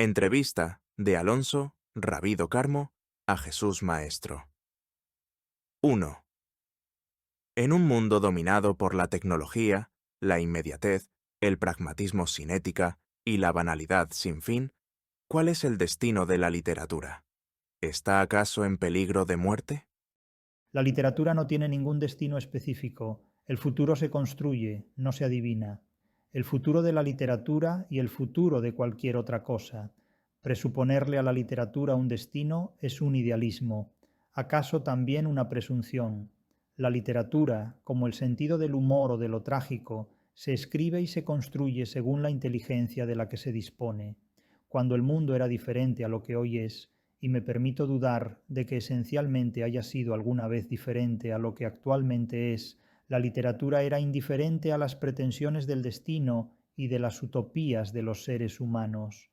Entrevista de Alonso Rabido Carmo a Jesús Maestro. 1. En un mundo dominado por la tecnología, la inmediatez, el pragmatismo sin ética y la banalidad sin fin, ¿cuál es el destino de la literatura? ¿Está acaso en peligro de muerte? La literatura no tiene ningún destino específico. El futuro se construye, no se adivina. El futuro de la literatura y el futuro de cualquier otra cosa. Presuponerle a la literatura un destino es un idealismo, acaso también una presunción. La literatura, como el sentido del humor o de lo trágico, se escribe y se construye según la inteligencia de la que se dispone. Cuando el mundo era diferente a lo que hoy es, y me permito dudar de que esencialmente haya sido alguna vez diferente a lo que actualmente es, la literatura era indiferente a las pretensiones del destino y de las utopías de los seres humanos.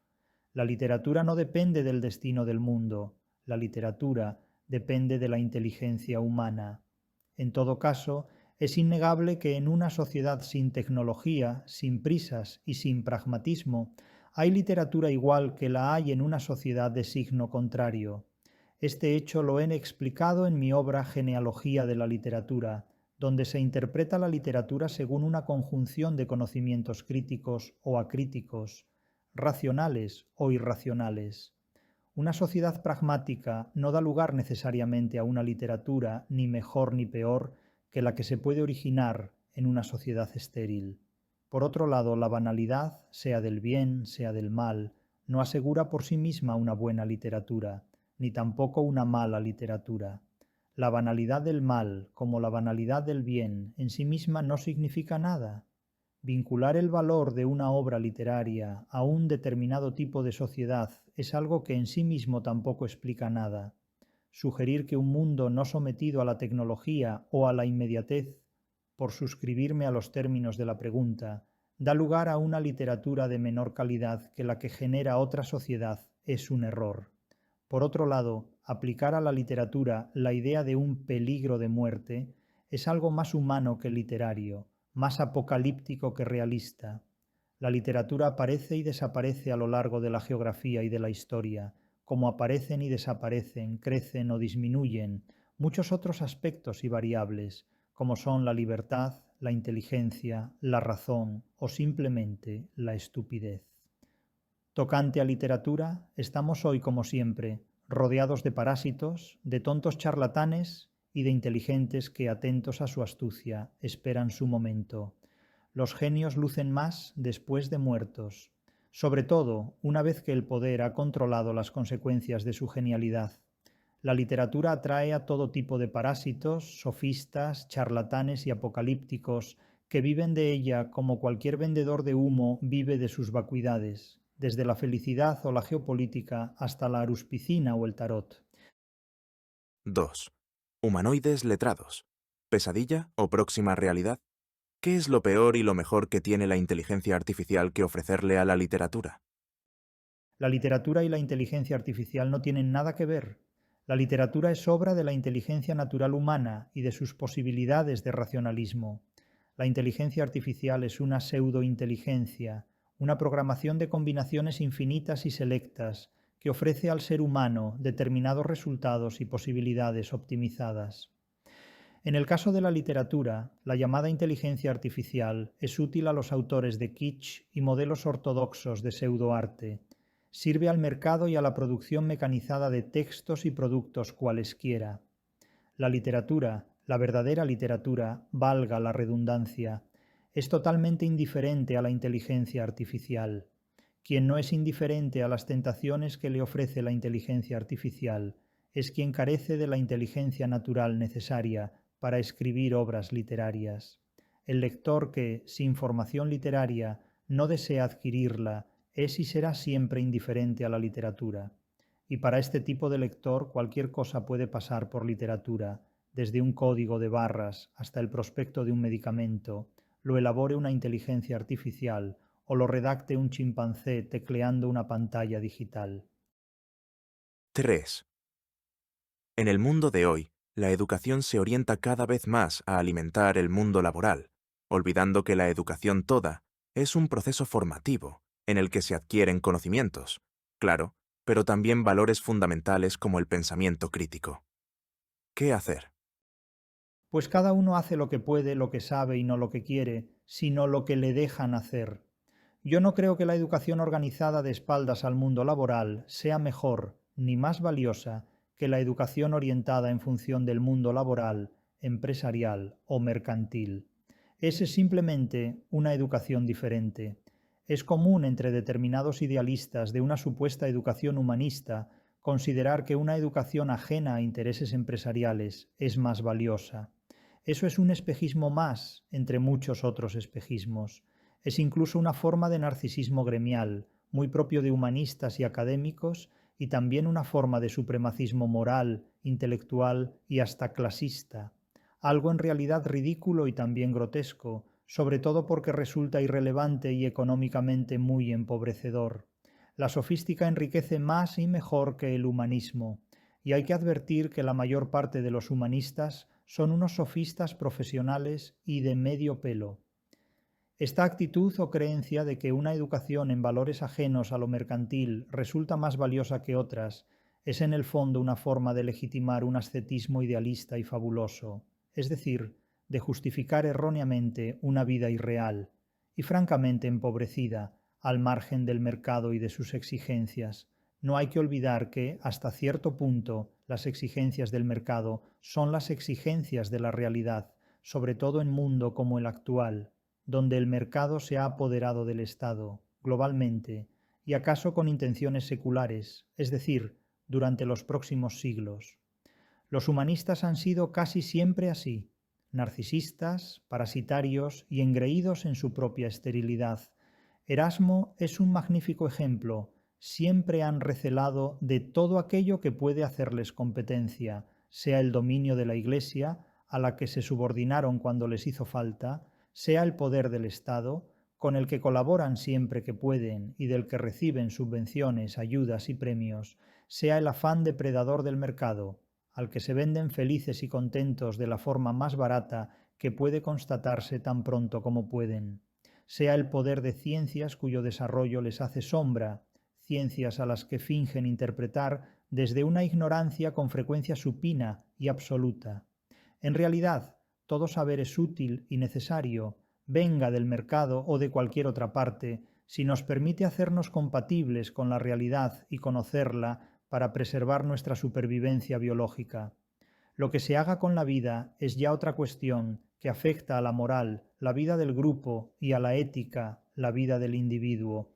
La literatura no depende del destino del mundo, la literatura depende de la inteligencia humana. En todo caso, es innegable que en una sociedad sin tecnología, sin prisas y sin pragmatismo, hay literatura igual que la hay en una sociedad de signo contrario. Este hecho lo he explicado en mi obra Genealogía de la literatura, donde se interpreta la literatura según una conjunción de conocimientos críticos o acríticos, racionales o irracionales. Una sociedad pragmática no da lugar necesariamente a una literatura ni mejor ni peor que la que se puede originar en una sociedad estéril. Por otro lado, la banalidad, sea del bien, sea del mal, no asegura por sí misma una buena literatura, ni tampoco una mala literatura. La banalidad del mal, como la banalidad del bien, en sí misma no significa nada. Vincular el valor de una obra literaria a un determinado tipo de sociedad es algo que en sí mismo tampoco explica nada. Sugerir que un mundo no sometido a la tecnología o a la inmediatez, por suscribirme a los términos de la pregunta, da lugar a una literatura de menor calidad que la que genera otra sociedad es un error. Por otro lado, aplicar a la literatura la idea de un peligro de muerte es algo más humano que literario, más apocalíptico que realista. La literatura aparece y desaparece a lo largo de la geografía y de la historia, como aparecen y desaparecen, crecen o disminuyen muchos otros aspectos y variables, como son la libertad, la inteligencia, la razón o simplemente la estupidez. Tocante a literatura, estamos hoy, como siempre, rodeados de parásitos, de tontos charlatanes y de inteligentes que, atentos a su astucia, esperan su momento. Los genios lucen más después de muertos, sobre todo una vez que el poder ha controlado las consecuencias de su genialidad. La literatura atrae a todo tipo de parásitos, sofistas, charlatanes y apocalípticos que viven de ella como cualquier vendedor de humo vive de sus vacuidades, desde la felicidad o la geopolítica hasta la aruspicina o el tarot. 2. Humanoides letrados. ¿Pesadilla o próxima realidad? ¿Qué es lo peor y lo mejor que tiene la inteligencia artificial que ofrecerle a la literatura? La literatura y la inteligencia artificial no tienen nada que ver. La literatura es obra de la inteligencia natural humana y de sus posibilidades de racionalismo. La inteligencia artificial es una pseudointeligencia, una programación de combinaciones infinitas y selectas que ofrece al ser humano determinados resultados y posibilidades optimizadas. En el caso de la literatura, la llamada inteligencia artificial es útil a los autores de kitsch y modelos ortodoxos de pseudoarte. Sirve al mercado y a la producción mecanizada de textos y productos cualesquiera. La literatura, la verdadera literatura, valga la redundancia, es totalmente indiferente a la inteligencia artificial. Quien no es indiferente a las tentaciones que le ofrece la inteligencia artificial es quien carece de la inteligencia natural necesaria para escribir obras literarias. El lector que, sin formación literaria, no desea adquirirla, es y será siempre indiferente a la literatura. Y para este tipo de lector cualquier cosa puede pasar por literatura, desde un código de barras hasta el prospecto de un medicamento, lo elabore una inteligencia artificial o lo redacte un chimpancé tecleando una pantalla digital. 3. En el mundo de hoy, la educación se orienta cada vez más a alimentar el mundo laboral, olvidando que la educación toda es un proceso formativo en el que se adquieren conocimientos, claro, pero también valores fundamentales como el pensamiento crítico. ¿Qué hacer? Pues cada uno hace lo que puede, lo que sabe y no lo que quiere, sino lo que le dejan hacer. Yo no creo que la educación organizada de espaldas al mundo laboral sea mejor ni más valiosa que la educación orientada en función del mundo laboral, empresarial o mercantil. Es simplemente una educación diferente. Es común entre determinados idealistas de una supuesta educación humanista considerar que una educación ajena a intereses empresariales es más valiosa. Eso es un espejismo más entre muchos otros espejismos. Es incluso una forma de narcisismo gremial, muy propio de humanistas y académicos, y también una forma de supremacismo moral, intelectual y hasta clasista. Algo en realidad ridículo y también grotesco, sobre todo porque resulta irrelevante y económicamente muy empobrecedor. La sofística enriquece más y mejor que el humanismo, y hay que advertir que la mayor parte de los humanistas son unos sofistas profesionales y de medio pelo. Esta actitud o creencia de que una educación en valores ajenos a lo mercantil resulta más valiosa que otras es en el fondo una forma de legitimar un ascetismo idealista y fabuloso, es decir, de justificar erróneamente una vida irreal y francamente empobrecida al margen del mercado y de sus exigencias. No hay que olvidar que, hasta cierto punto, las exigencias del mercado son las exigencias de la realidad, sobre todo en mundo como el actual, donde el mercado se ha apoderado del Estado, globalmente, y acaso con intenciones seculares, es decir, durante los próximos siglos. Los humanistas han sido casi siempre así, narcisistas, parasitarios y engreídos en su propia esterilidad. Erasmo es un magnífico ejemplo. Siempre han recelado de todo aquello que puede hacerles competencia, sea el dominio de la Iglesia, a la que se subordinaron cuando les hizo falta, sea el poder del Estado, con el que colaboran siempre que pueden y del que reciben subvenciones, ayudas y premios, sea el afán depredador del mercado, al que se venden felices y contentos de la forma más barata que puede constatarse tan pronto como pueden, sea el poder de ciencias cuyo desarrollo les hace sombra, ciencias a las que fingen interpretar desde una ignorancia con frecuencia supina y absoluta. En realidad, todo saber es útil y necesario, venga del mercado o de cualquier otra parte, si nos permite hacernos compatibles con la realidad y conocerla para preservar nuestra supervivencia biológica. Lo que se haga con la vida es ya otra cuestión que afecta a la moral, la vida del grupo, y a la ética, la vida del individuo,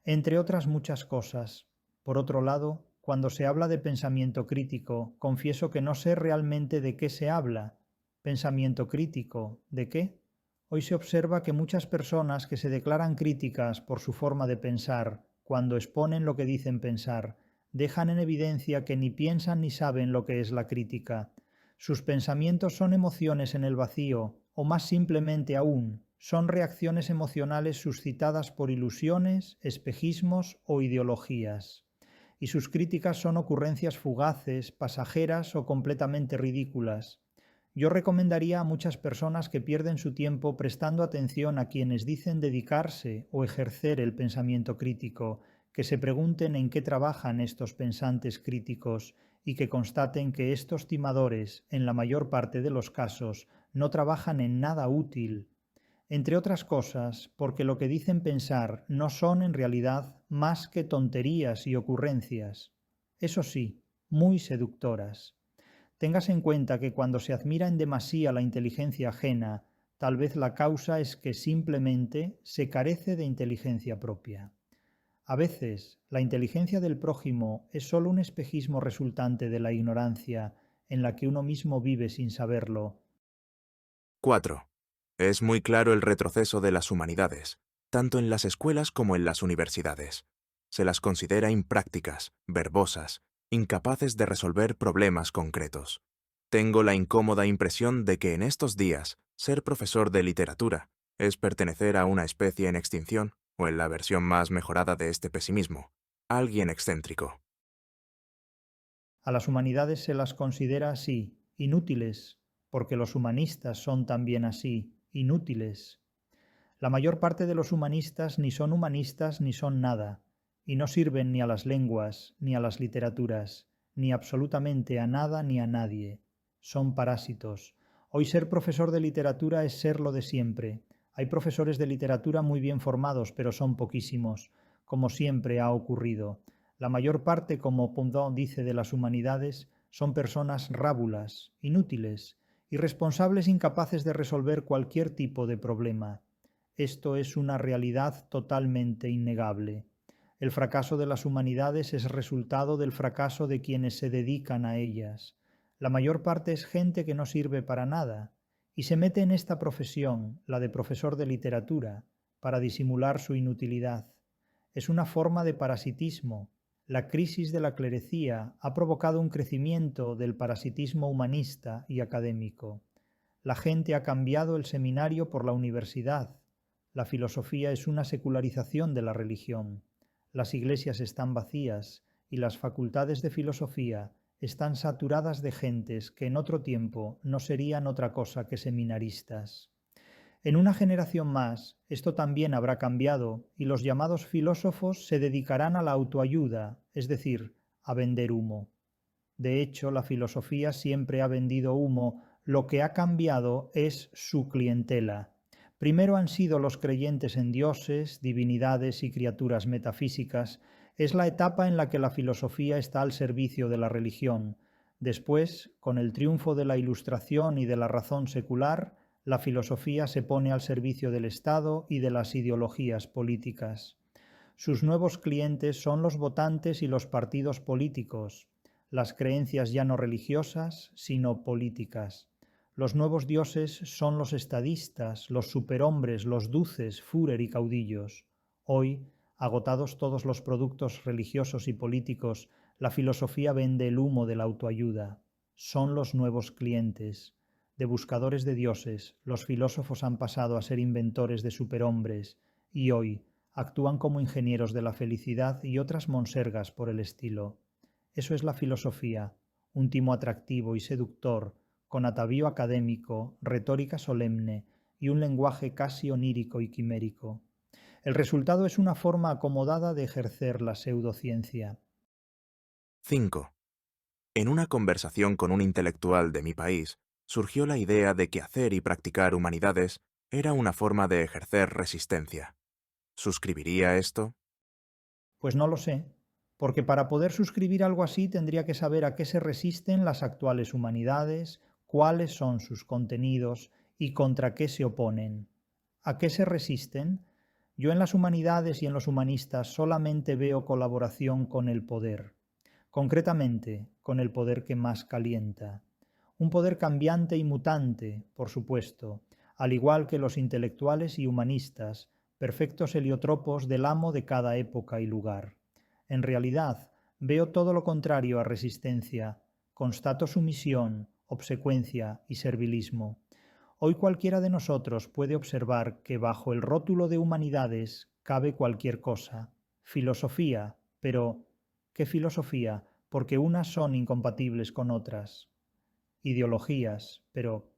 entre otras muchas cosas. Por otro lado, cuando se habla de pensamiento crítico, confieso que no sé realmente de qué se habla. ¿Pensamiento crítico? ¿De qué? Hoy se observa que muchas personas que se declaran críticas por su forma de pensar, cuando exponen lo que dicen pensar, dejan en evidencia que ni piensan ni saben lo que es la crítica. Sus pensamientos son emociones en el vacío, o más simplemente aún, son reacciones emocionales suscitadas por ilusiones, espejismos o ideologías. Y sus críticas son ocurrencias fugaces, pasajeras o completamente ridículas. Yo recomendaría a muchas personas que pierden su tiempo prestando atención a quienes dicen dedicarse o ejercer el pensamiento crítico, que se pregunten en qué trabajan estos pensantes críticos y que constaten que estos timadores, en la mayor parte de los casos, no trabajan en nada útil. Entre otras cosas, porque lo que dicen pensar no son en realidad más que tonterías y ocurrencias. Eso sí, muy seductoras. Téngase en cuenta que cuando se admira en demasía la inteligencia ajena, tal vez la causa es que simplemente se carece de inteligencia propia. A veces, la inteligencia del prójimo es sólo un espejismo resultante de la ignorancia en la que uno mismo vive sin saberlo. 4. Es muy claro el retroceso de las humanidades, tanto en las escuelas como en las universidades. Se las considera imprácticas, verbosas, incapaces de resolver problemas concretos. Tengo la incómoda impresión de que en estos días, ser profesor de literatura es pertenecer a una especie en extinción, o en la versión más mejorada de este pesimismo, alguien excéntrico. A las humanidades se las considera así, inútiles, porque los humanistas son también así, inútiles. La mayor parte de los humanistas ni son humanistas ni son nada, y no sirven ni a las lenguas, ni a las literaturas, ni absolutamente a nada ni a nadie. Son parásitos. Hoy ser profesor de literatura es ser lo de siempre. Hay profesores de literatura muy bien formados, pero son poquísimos, como siempre ha ocurrido. La mayor parte, como Proudhon dice de las humanidades, son personas rábulas, inútiles, irresponsables, incapaces de resolver cualquier tipo de problema. Esto es una realidad totalmente innegable. El fracaso de las humanidades es resultado del fracaso de quienes se dedican a ellas. La mayor parte es gente que no sirve para nada y se mete en esta profesión, la de profesor de literatura, para disimular su inutilidad. Es una forma de parasitismo. La crisis de la clerecía ha provocado un crecimiento del parasitismo humanista y académico. La gente ha cambiado el seminario por la universidad. La filosofía es una secularización de la religión. Las iglesias están vacías y las facultades de filosofía están saturadas de gentes que en otro tiempo no serían otra cosa que seminaristas. En una generación más, esto también habrá cambiado y los llamados filósofos se dedicarán a la autoayuda, es decir, a vender humo. De hecho, la filosofía siempre ha vendido humo, lo que ha cambiado es su clientela. Primero han sido los creyentes en dioses, divinidades y criaturas metafísicas. Es la etapa en la que la filosofía está al servicio de la religión. Después, con el triunfo de la Ilustración y de la razón secular, la filosofía se pone al servicio del Estado y de las ideologías políticas. Sus nuevos clientes son los votantes y los partidos políticos, las creencias ya no religiosas, sino políticas. Los nuevos dioses son los estadistas, los superhombres, los duces, Führer y caudillos. Hoy, agotados todos los productos religiosos y políticos, la filosofía vende el humo de la autoayuda. Son los nuevos clientes. De buscadores de dioses, los filósofos han pasado a ser inventores de superhombres y hoy actúan como ingenieros de la felicidad y otras monsergas por el estilo. Eso es la filosofía, un timo atractivo y seductor, con atavío académico, retórica solemne y un lenguaje casi onírico y quimérico. El resultado es una forma acomodada de ejercer la pseudociencia. 5. En una conversación con un intelectual de mi país, surgió la idea de que hacer y practicar humanidades era una forma de ejercer resistencia. ¿Suscribiría esto? Pues no lo sé, porque para poder suscribir algo así tendría que saber a qué se resisten las actuales humanidades, cuáles son sus contenidos y contra qué se oponen. ¿A qué se resisten? Yo en las humanidades y en los humanistas solamente veo colaboración con el poder, concretamente con el poder que más calienta. Un poder cambiante y mutante, por supuesto, al igual que los intelectuales y humanistas, perfectos heliotropos del amo de cada época y lugar. En realidad, veo todo lo contrario a resistencia, constato sumisión, obsecuencia y servilismo. Hoy cualquiera de nosotros puede observar que bajo el rótulo de humanidades cabe cualquier cosa. Filosofía, pero ¿qué filosofía? Porque unas son incompatibles con otras. Ideologías, pero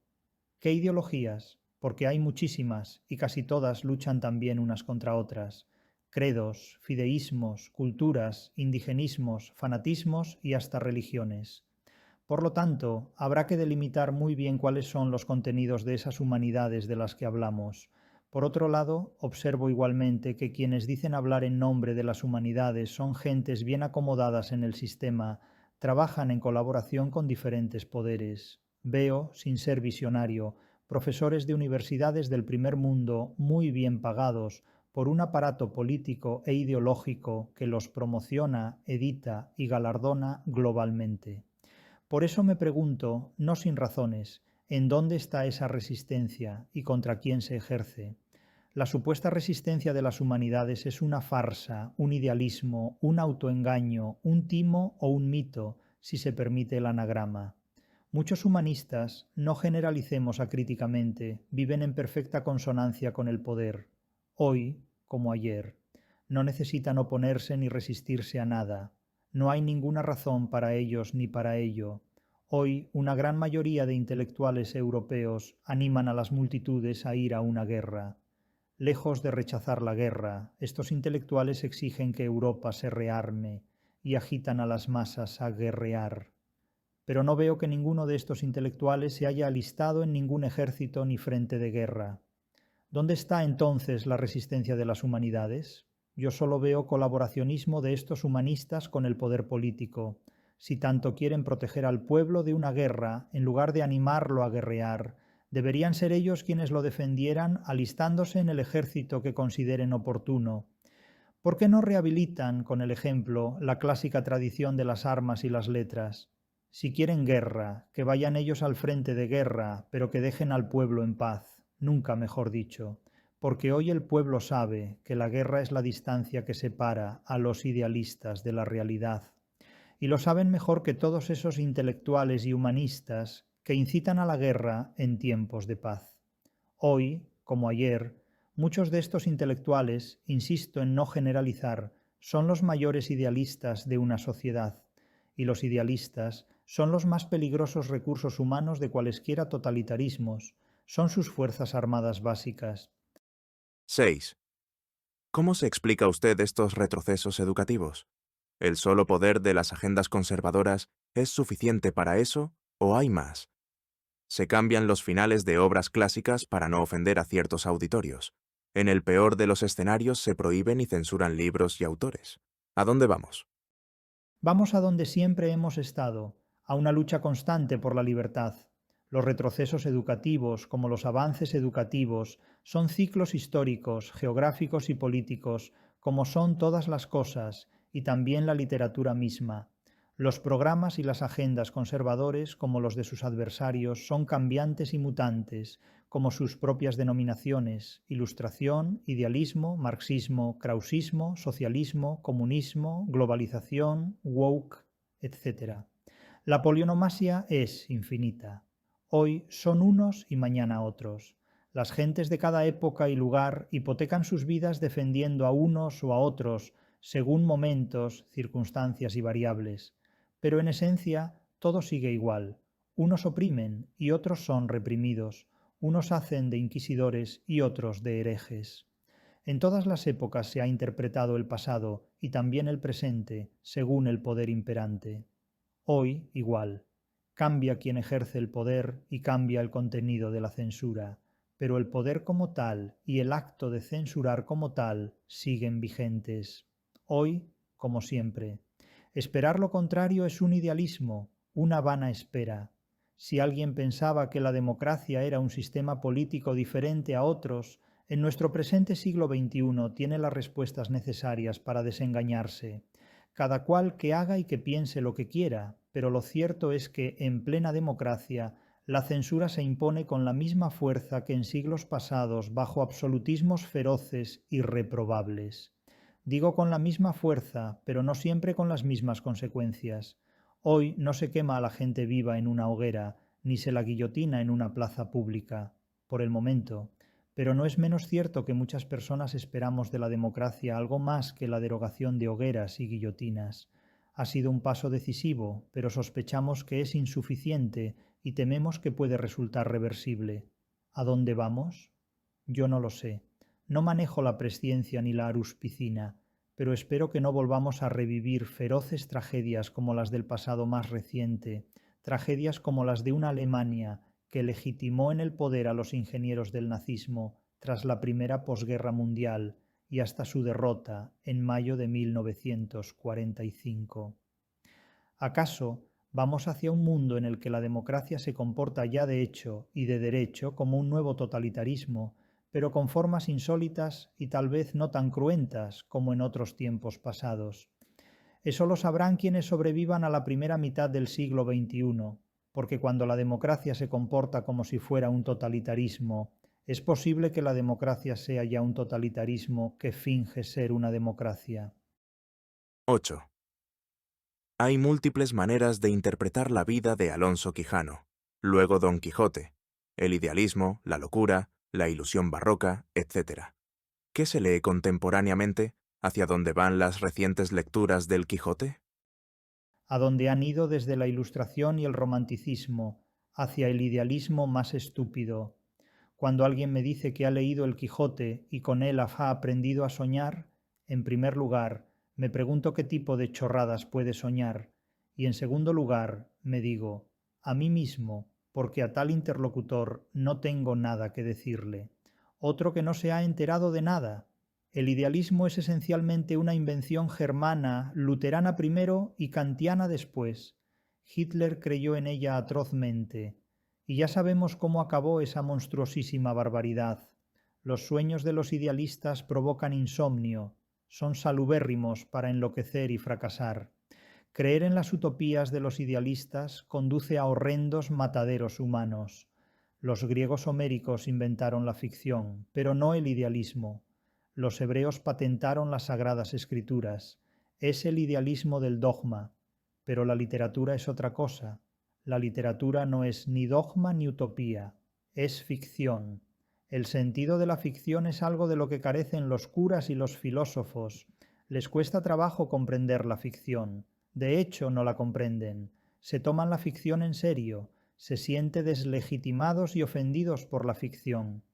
¿qué ideologías? Porque hay muchísimas y casi todas luchan también unas contra otras. Credos, fideísmos, culturas, indigenismos, fanatismos y hasta religiones. Por lo tanto, habrá que delimitar muy bien cuáles son los contenidos de esas humanidades de las que hablamos. Por otro lado, observo igualmente que quienes dicen hablar en nombre de las humanidades son gentes bien acomodadas en el sistema, trabajan en colaboración con diferentes poderes. Veo, sin ser visionario, profesores de universidades del primer mundo muy bien pagados por un aparato político e ideológico que los promociona, edita y galardona globalmente. Por eso me pregunto, no sin razones, ¿en dónde está esa resistencia y contra quién se ejerce? La supuesta resistencia de las humanidades es una farsa, un idealismo, un autoengaño, un timo o un mito, si se permite el anagrama. Muchos humanistas, no generalicemos acríticamente, viven en perfecta consonancia con el poder. Hoy, como ayer, no necesitan oponerse ni resistirse a nada. No hay ninguna razón para ellos ni para ello. Hoy, una gran mayoría de intelectuales europeos animan a las multitudes a ir a una guerra. Lejos de rechazar la guerra, estos intelectuales exigen que Europa se rearme y agitan a las masas a guerrear. Pero no veo que ninguno de estos intelectuales se haya alistado en ningún ejército ni frente de guerra. ¿Dónde está entonces la resistencia de las humanidades? Yo solo veo colaboracionismo de estos humanistas con el poder político. Si tanto quieren proteger al pueblo de una guerra, en lugar de animarlo a guerrear, deberían ser ellos quienes lo defendieran alistándose en el ejército que consideren oportuno. ¿Por qué no rehabilitan, con el ejemplo, la clásica tradición de las armas y las letras? Si quieren guerra, que vayan ellos al frente de guerra, pero que dejen al pueblo en paz, nunca mejor dicho, porque hoy el pueblo sabe que la guerra es la distancia que separa a los idealistas de la realidad, y lo saben mejor que todos esos intelectuales y humanistas que incitan a la guerra en tiempos de paz. Hoy, como ayer, muchos de estos intelectuales, insisto en no generalizar, son los mayores idealistas de una sociedad, y los idealistas son los más peligrosos recursos humanos de cualesquiera totalitarismos, son sus fuerzas armadas básicas. 6. ¿Cómo se explica usted estos retrocesos educativos? ¿El solo poder de las agendas conservadoras es suficiente para eso o hay más? Se cambian los finales de obras clásicas para no ofender a ciertos auditorios. En el peor de los escenarios se prohíben y censuran libros y autores. ¿A dónde vamos? Vamos a donde siempre hemos estado, a una lucha constante por la libertad. Los retrocesos educativos, como los avances educativos, son ciclos históricos, geográficos y políticos, como son todas las cosas, y también la literatura misma. Los programas y las agendas conservadores, como los de sus adversarios, son cambiantes y mutantes, como sus propias denominaciones: ilustración, idealismo, marxismo, krausismo, socialismo, comunismo, globalización, woke, etc. La polionomasia es infinita. Hoy son unos y mañana otros. Las gentes de cada época y lugar hipotecan sus vidas defendiendo a unos o a otros según momentos, circunstancias y variables. Pero en esencia todo sigue igual. Unos oprimen y otros son reprimidos. Unos hacen de inquisidores y otros de herejes. En todas las épocas se ha interpretado el pasado y también el presente según el poder imperante. Hoy igual. Cambia quien ejerce el poder y cambia el contenido de la censura, pero el poder como tal y el acto de censurar como tal siguen vigentes. Hoy, como siempre. Esperar lo contrario es un idealismo, una vana espera. Si alguien pensaba que la democracia era un sistema político diferente a otros, en nuestro presente siglo XXI tiene las respuestas necesarias para desengañarse. Cada cual que haga y que piense lo que quiera, pero lo cierto es que, en plena democracia, la censura se impone con la misma fuerza que en siglos pasados bajo absolutismos feroces y reprobables. Digo con la misma fuerza, pero no siempre con las mismas consecuencias. Hoy no se quema a la gente viva en una hoguera, ni se la guillotina en una plaza pública, por el momento, pero no es menos cierto que muchas personas esperamos de la democracia algo más que la derogación de hogueras y guillotinas. Ha sido un paso decisivo, pero sospechamos que es insuficiente y tememos que puede resultar reversible. ¿A dónde vamos? Yo no lo sé. No manejo la presciencia ni la aruspicina, pero espero que no volvamos a revivir feroces tragedias como las del pasado más reciente, tragedias como las de una Alemania que legitimó en el poder a los ingenieros del nazismo tras la primera posguerra mundial y hasta su derrota en mayo de 1945. ¿Acaso vamos hacia un mundo en el que la democracia se comporta ya de hecho y de derecho como un nuevo totalitarismo, pero con formas insólitas y tal vez no tan cruentas como en otros tiempos pasados? Eso lo sabrán quienes sobrevivan a la primera mitad del siglo XXI, porque cuando la democracia se comporta como si fuera un totalitarismo, es posible que la democracia sea ya un totalitarismo que finge ser una democracia. 8. Hay múltiples maneras de interpretar la vida de Alonso Quijano, luego Don Quijote, el idealismo, la locura, la ilusión barroca, etc. ¿Qué se lee contemporáneamente? ¿Hacia dónde van las recientes lecturas del Quijote? A donde han ido desde la Ilustración y el Romanticismo, hacia el idealismo más estúpido. Cuando alguien me dice que ha leído el Quijote y con él ha aprendido a soñar, en primer lugar, me pregunto qué tipo de chorradas puede soñar, y en segundo lugar, me digo, a mí mismo, porque a tal interlocutor no tengo nada que decirle. Otro que no se ha enterado de nada. El idealismo es esencialmente una invención germana, luterana primero y kantiana después. Hitler creyó en ella atrozmente, y ya sabemos cómo acabó esa monstruosísima barbaridad. Los sueños de los idealistas provocan insomnio, son salubérrimos para enloquecer y fracasar. Creer en las utopías de los idealistas conduce a horrendos mataderos humanos. Los griegos homéricos inventaron la ficción, pero no el idealismo. Los hebreos patentaron las sagradas escrituras. Es el idealismo del dogma, pero la literatura es otra cosa. La literatura no es ni dogma ni utopía, es ficción. El sentido de la ficción es algo de lo que carecen los curas y los filósofos. Les cuesta trabajo comprender la ficción. De hecho, no la comprenden. Se toman la ficción en serio, se sienten deslegitimados y ofendidos por la ficción.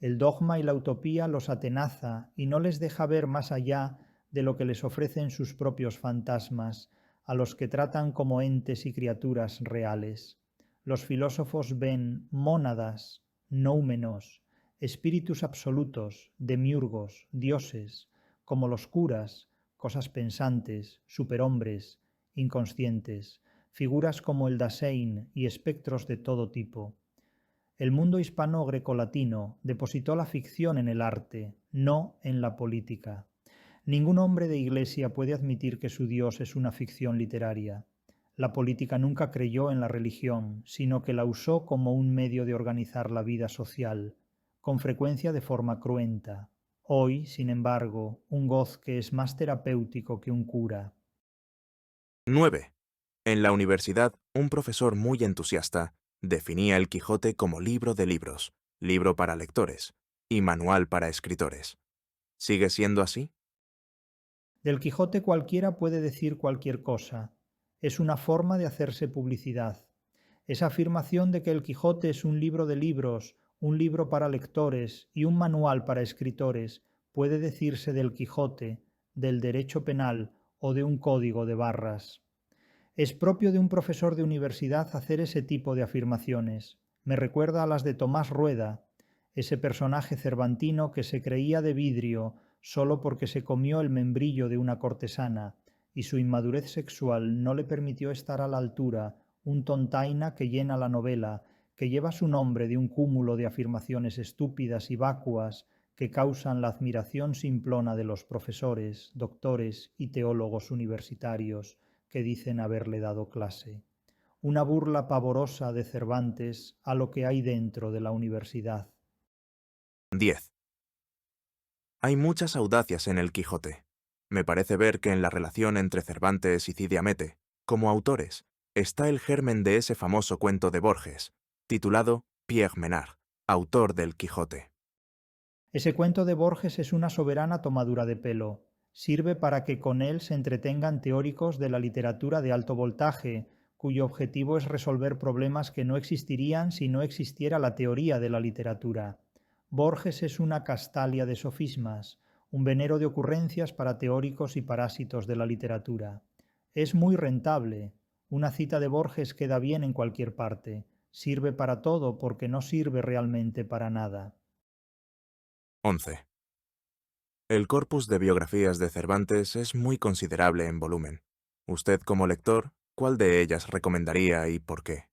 El dogma y la utopía los atenaza y no les deja ver más allá de lo que les ofrecen sus propios fantasmas, a los que tratan como entes y criaturas reales. Los filósofos ven mónadas, nóumenos, espíritus absolutos, demiurgos, dioses, como los curas, cosas pensantes, superhombres, inconscientes, figuras como el Dasein y espectros de todo tipo. El mundo hispano grecolatino depositó la ficción en el arte, no en la política. Ningún hombre de iglesia puede admitir que su Dios es una ficción literaria. La política nunca creyó en la religión, sino que la usó como un medio de organizar la vida social, con frecuencia de forma cruenta. Hoy, sin embargo, un gozque es más terapéutico que un cura. 9. En la universidad, un profesor muy entusiasta definía el Quijote como libro de libros, libro para lectores y manual para escritores. ¿Sigue siendo así? Del Quijote cualquiera puede decir cualquier cosa. Es una forma de hacerse publicidad. Esa afirmación de que el Quijote es un libro de libros, un libro para lectores y un manual para escritores puede decirse del Quijote, del derecho penal o de un código de barras. Es propio de un profesor de universidad hacer ese tipo de afirmaciones. Me recuerda a las de Tomás Rueda, ese personaje cervantino que se creía de vidrio solo porque se comió el membrillo de una cortesana y su inmadurez sexual no le permitió estar a la altura, un tontaina que llena la novela, que lleva su nombre de un cúmulo de afirmaciones estúpidas y vacuas que causan la admiración simplona de los profesores, doctores y teólogos universitarios que dicen haberle dado clase. Una burla pavorosa de Cervantes a lo que hay dentro de la universidad. 10. Hay muchas audacias en el Quijote. Me parece ver que en la relación entre Cervantes y Cide Hamete, como autores, está el germen de ese famoso cuento de Borges, titulado Pierre Menard, autor del Quijote. Ese cuento de Borges es una soberana tomadura de pelo. Sirve para que con él se entretengan teóricos de la literatura de alto voltaje, cuyo objetivo es resolver problemas que no existirían si no existiera la teoría de la literatura. Borges es una castalia de sofismas, un venero de ocurrencias para teóricos y parásitos de la literatura. Es muy rentable. Una cita de Borges queda bien en cualquier parte. Sirve para todo porque no sirve realmente para nada. 11. El corpus de biografías de Cervantes es muy considerable en volumen. Usted, como lector, ¿cuál de ellas recomendaría y por qué?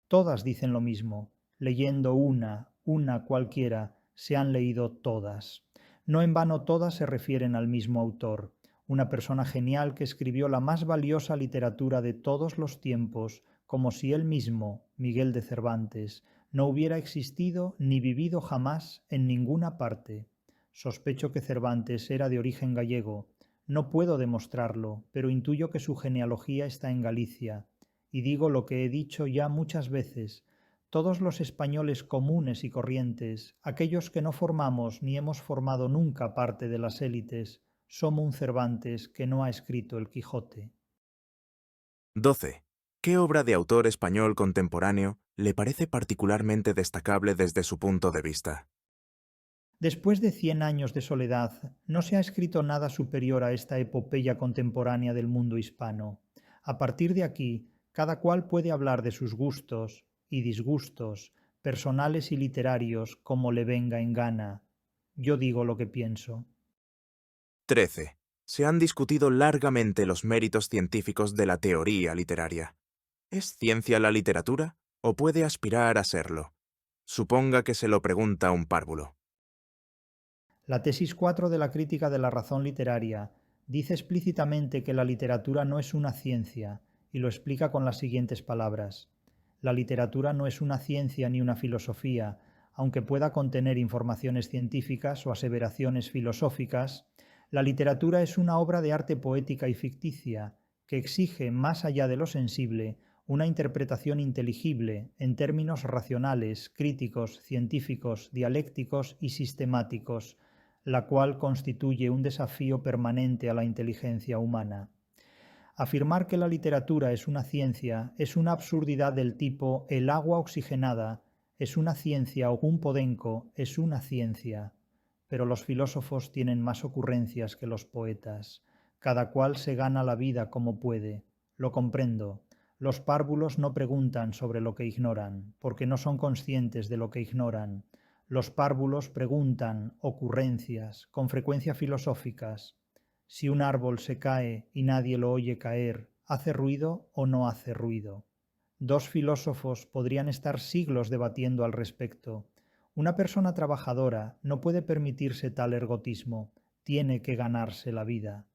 Todas dicen lo mismo. Leyendo una cualquiera, se han leído todas. No en vano todas se refieren al mismo autor, una persona genial que escribió la más valiosa literatura de todos los tiempos, como si él mismo, Miguel de Cervantes, no hubiera existido ni vivido jamás en ninguna parte. Sospecho que Cervantes era de origen gallego. No puedo demostrarlo, pero intuyo que su genealogía está en Galicia. Y digo lo que he dicho ya muchas veces, todos los españoles comunes y corrientes, aquellos que no formamos ni hemos formado nunca parte de las élites, somos un Cervantes que no ha escrito el Quijote. 12. ¿Qué obra de autor español contemporáneo le parece particularmente destacable desde su punto de vista? Después de 100 años de soledad, no se ha escrito nada superior a esta epopeya contemporánea del mundo hispano. A partir de aquí, cada cual puede hablar de sus gustos y disgustos, personales y literarios, como le venga en gana. Yo digo lo que pienso. 13. Se han discutido largamente los méritos científicos de la teoría literaria. ¿Es ciencia la literatura o puede aspirar a serlo? Suponga que se lo pregunta un párvulo. La tesis 4 de la crítica de la razón literaria dice explícitamente que la literatura no es una ciencia, y lo explica con las siguientes palabras. La literatura no es una ciencia ni una filosofía, aunque pueda contener informaciones científicas o aseveraciones filosóficas. La literatura es una obra de arte poética y ficticia, que exige, más allá de lo sensible, una interpretación inteligible en términos racionales, críticos, científicos, dialécticos y sistemáticos, la cual constituye un desafío permanente a la inteligencia humana. Afirmar que la literatura es una ciencia es una absurdidad del tipo el agua oxigenada es una ciencia o un podenco es una ciencia. Pero los filósofos tienen más ocurrencias que los poetas. Cada cual se gana la vida como puede. Lo comprendo. Los párvulos no preguntan sobre lo que ignoran, porque no son conscientes de lo que ignoran. Los párvulos preguntan ocurrencias, con frecuencia filosóficas. Si un árbol se cae y nadie lo oye caer, ¿hace ruido o no hace ruido? Dos filósofos podrían estar siglos debatiendo al respecto. Una persona trabajadora no puede permitirse tal ergotismo, tiene que ganarse la vida.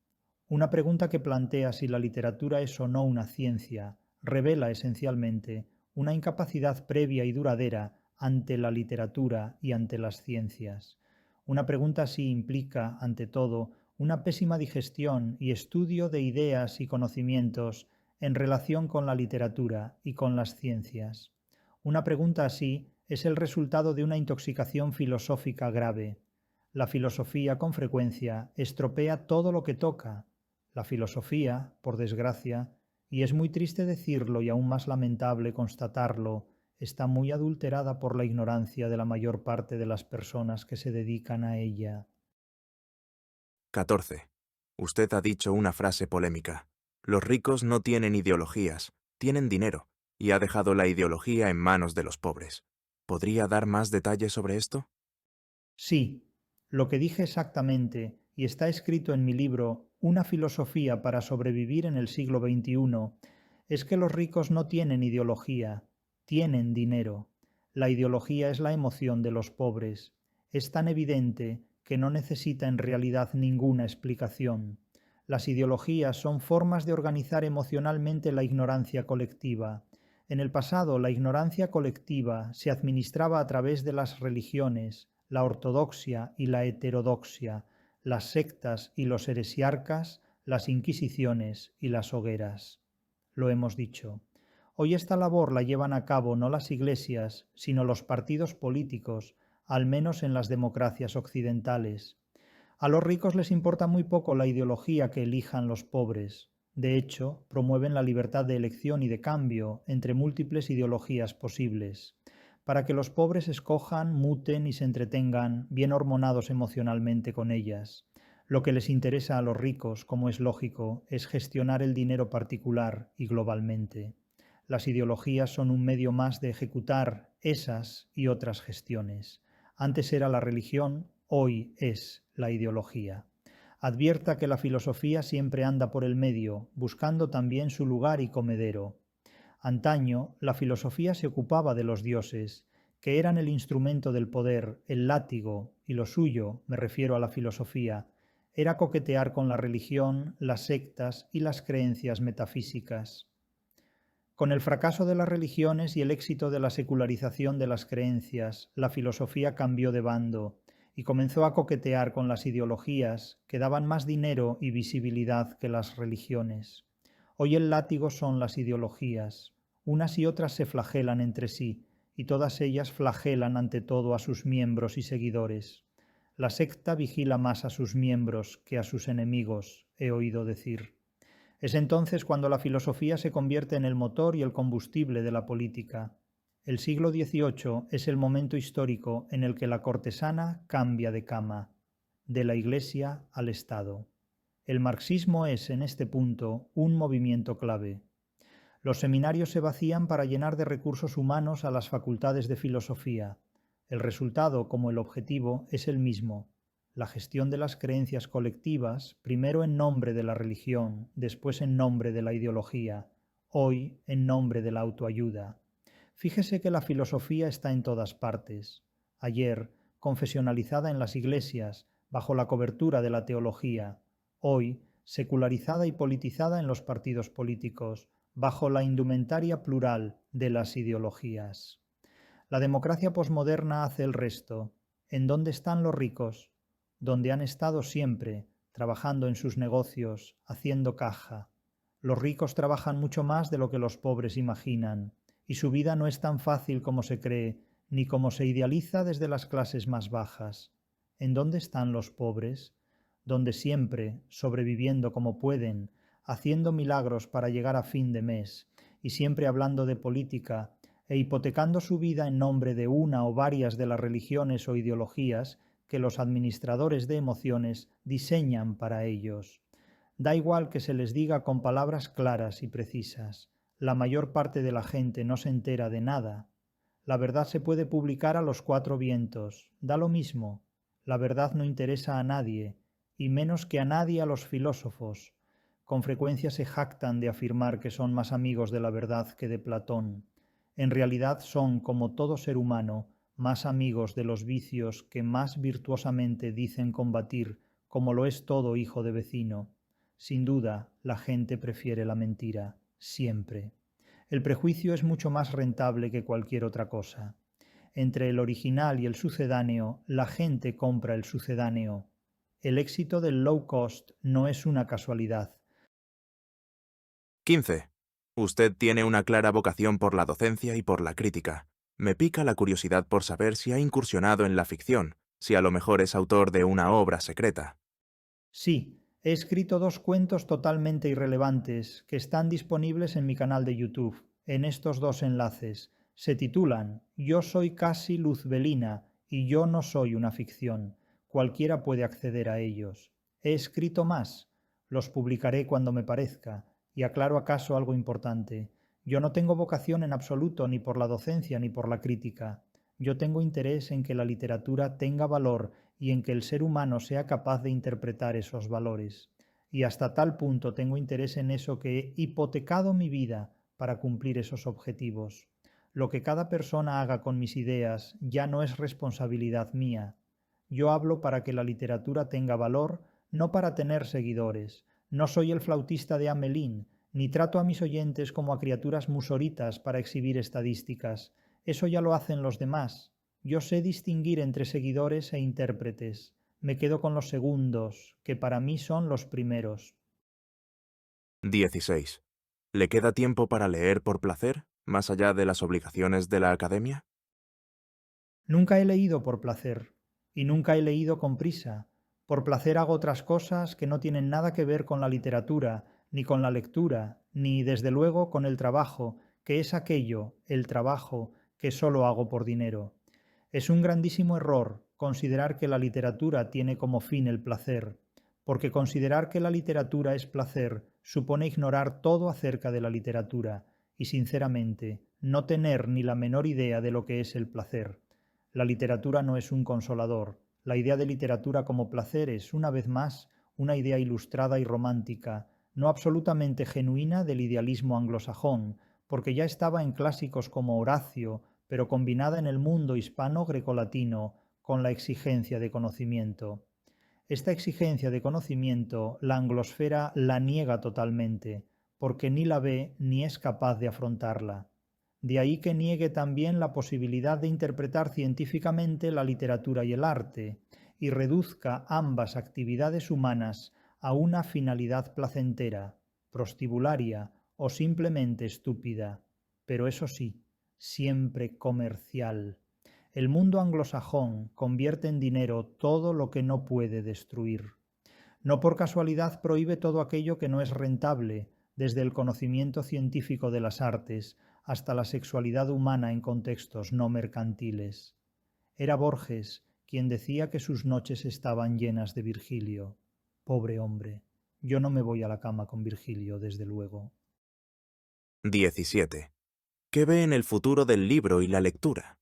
Una pregunta que plantea si la literatura es o no una ciencia revela esencialmente una incapacidad previa y duradera ante la literatura y ante las ciencias. Una pregunta así implica, ante todo, una pésima digestión y estudio de ideas y conocimientos en relación con la literatura y con las ciencias. Una pregunta así es el resultado de una intoxicación filosófica grave. La filosofía, con frecuencia, estropea todo lo que toca. La filosofía, por desgracia, y es muy triste decirlo y aún más lamentable constatarlo, está muy adulterada por la ignorancia de la mayor parte de las personas que se dedican a ella. 14. Usted ha dicho una frase polémica. Los ricos no tienen ideologías, tienen dinero, y ha dejado la ideología en manos de los pobres. ¿Podría dar más detalles sobre esto? Sí, lo que dije exactamente, y está escrito en mi libro Una filosofía para sobrevivir en el siglo XXI, es que los ricos no tienen ideología, tienen dinero. La ideología es la emoción de los pobres. Es tan evidente que no necesita en realidad ninguna explicación. Las ideologías son formas de organizar emocionalmente la ignorancia colectiva. En el pasado, la ignorancia colectiva se administraba a través de las religiones, la ortodoxia y la heterodoxia, las sectas y los heresiarcas, las inquisiciones y las hogueras. Lo hemos dicho. Hoy esta labor la llevan a cabo no las iglesias, sino los partidos políticos, al menos en las democracias occidentales. A los ricos les importa muy poco la ideología que elijan los pobres. De hecho, promueven la libertad de elección y de cambio entre múltiples ideologías posibles, para que los pobres escojan, muten y se entretengan bien hormonados emocionalmente con ellas. Lo que les interesa a los ricos, como es lógico, es gestionar el dinero particular y globalmente. Las ideologías son un medio más de ejecutar esas y otras gestiones. Antes era la religión, hoy es la ideología. Advierta que la filosofía siempre anda por el medio, buscando también su lugar y comedero. Antaño, la filosofía se ocupaba de los dioses, que eran el instrumento del poder, el látigo, y lo suyo, me refiero a la filosofía, era coquetear con la religión, las sectas y las creencias metafísicas. Con el fracaso de las religiones y el éxito de la secularización de las creencias, la filosofía cambió de bando y comenzó a coquetear con las ideologías que daban más dinero y visibilidad que las religiones. Hoy el látigo son las ideologías. Unas y otras se flagelan entre sí, y todas ellas flagelan ante todo a sus miembros y seguidores. La secta vigila más a sus miembros que a sus enemigos, he oído decir. Es entonces cuando la filosofía se convierte en el motor y el combustible de la política. El siglo XVIII es el momento histórico en el que la cortesana cambia de cama, de la Iglesia al Estado. El marxismo es, en este punto, un movimiento clave. Los seminarios se vacían para llenar de recursos humanos a las facultades de filosofía. El resultado, como el objetivo, es el mismo: la gestión de las creencias colectivas, primero en nombre de la religión, después en nombre de la ideología, hoy en nombre de la autoayuda. Fíjese que la filosofía está en todas partes. Ayer, confesionalizada en las iglesias, bajo la cobertura de la teología; hoy, secularizada y politizada en los partidos políticos, bajo la indumentaria plural de las ideologías. La democracia posmoderna hace el resto. ¿En dónde están los ricos? Donde han estado siempre, trabajando en sus negocios, haciendo caja. Los ricos trabajan mucho más de lo que los pobres imaginan, y su vida no es tan fácil como se cree, ni como se idealiza desde las clases más bajas. ¿En dónde están los pobres? Donde siempre, sobreviviendo como pueden, haciendo milagros para llegar a fin de mes, y siempre hablando de política, e hipotecando su vida en nombre de una o varias de las religiones o ideologías que los administradores de emociones diseñan para ellos. Da igual que se les diga con palabras claras y precisas. La mayor parte de la gente no se entera de nada. La verdad se puede publicar a los cuatro vientos. Da lo mismo. La verdad no interesa a nadie, y menos que a nadie a los filósofos. Con frecuencia se jactan de afirmar que son más amigos de la verdad que de Platón. En realidad son, como todo ser humano, más amigos de los vicios que más virtuosamente dicen combatir, como lo es todo hijo de vecino. Sin duda, la gente prefiere la mentira, siempre. El prejuicio es mucho más rentable que cualquier otra cosa. Entre el original y el sucedáneo, la gente compra el sucedáneo. El éxito del low cost no es una casualidad. 15. Usted tiene una clara vocación por la docencia y por la crítica. Me pica la curiosidad por saber si ha incursionado en la ficción, si a lo mejor es autor de una obra secreta. Sí, he escrito 2 cuentos totalmente irrelevantes que están disponibles en mi canal de YouTube, en estos 2 enlaces. Se titulan Yo soy casi Luzbelina y yo no soy una ficción. Cualquiera puede acceder a ellos. He escrito más. Los publicaré cuando me parezca. Y aclaro acaso algo importante. Yo no tengo vocación en absoluto ni por la docencia ni por la crítica. Yo tengo interés en que la literatura tenga valor y en que el ser humano sea capaz de interpretar esos valores. Y hasta tal punto tengo interés en eso que he hipotecado mi vida para cumplir esos objetivos. Lo que cada persona haga con mis ideas ya no es responsabilidad mía. Yo hablo para que la literatura tenga valor, no para tener seguidores. No soy el flautista de Hamelin, ni trato a mis oyentes como a criaturas musoritas para exhibir estadísticas. Eso ya lo hacen los demás. Yo sé distinguir entre seguidores e intérpretes. Me quedo con los segundos, que para mí son los primeros. 16. ¿Le queda tiempo para leer por placer, más allá de las obligaciones de la academia? Nunca he leído por placer, y nunca he leído con prisa. Por placer hago otras cosas que no tienen nada que ver con la literatura, ni con la lectura, ni, desde luego, con el trabajo, que es aquello, el trabajo, que solo hago por dinero. Es un grandísimo error considerar que la literatura tiene como fin el placer, porque considerar que la literatura es placer supone ignorar todo acerca de la literatura y, sinceramente, no tener ni la menor idea de lo que es el placer. La literatura no es un consolador. La idea de literatura como placer es, una vez más, una idea ilustrada y romántica, no absolutamente genuina del idealismo anglosajón, porque ya estaba en clásicos como Horacio, pero combinada en el mundo hispano-grecolatino con la exigencia de conocimiento. Esta exigencia de conocimiento la anglosfera la niega totalmente, porque ni la ve ni es capaz de afrontarla. De ahí que niegue también la posibilidad de interpretar científicamente la literatura y el arte, y reduzca ambas actividades humanas a una finalidad placentera, prostibularia o simplemente estúpida, pero eso sí, siempre comercial. El mundo anglosajón convierte en dinero todo lo que no puede destruir. No por casualidad prohíbe todo aquello que no es rentable, desde el conocimiento científico de las artes hasta la sexualidad humana en contextos no mercantiles. Era Borges quien decía que sus noches estaban llenas de Virgilio. Pobre hombre, yo no me voy a la cama con Virgilio, desde luego. 17. ¿Qué ve en el futuro del libro y la lectura?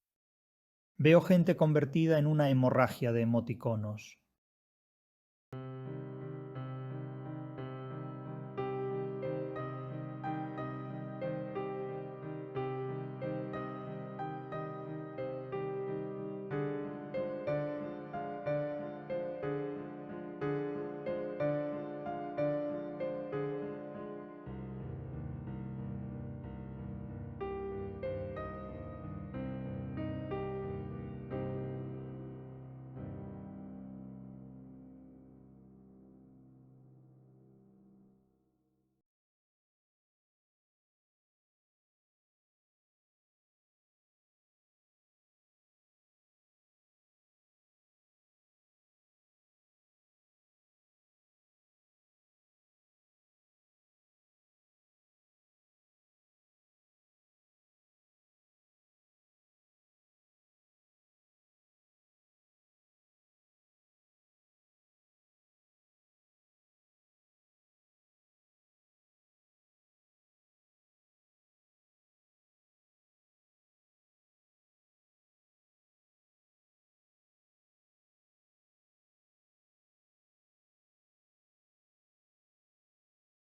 Veo gente convertida en una hemorragia de emoticonos.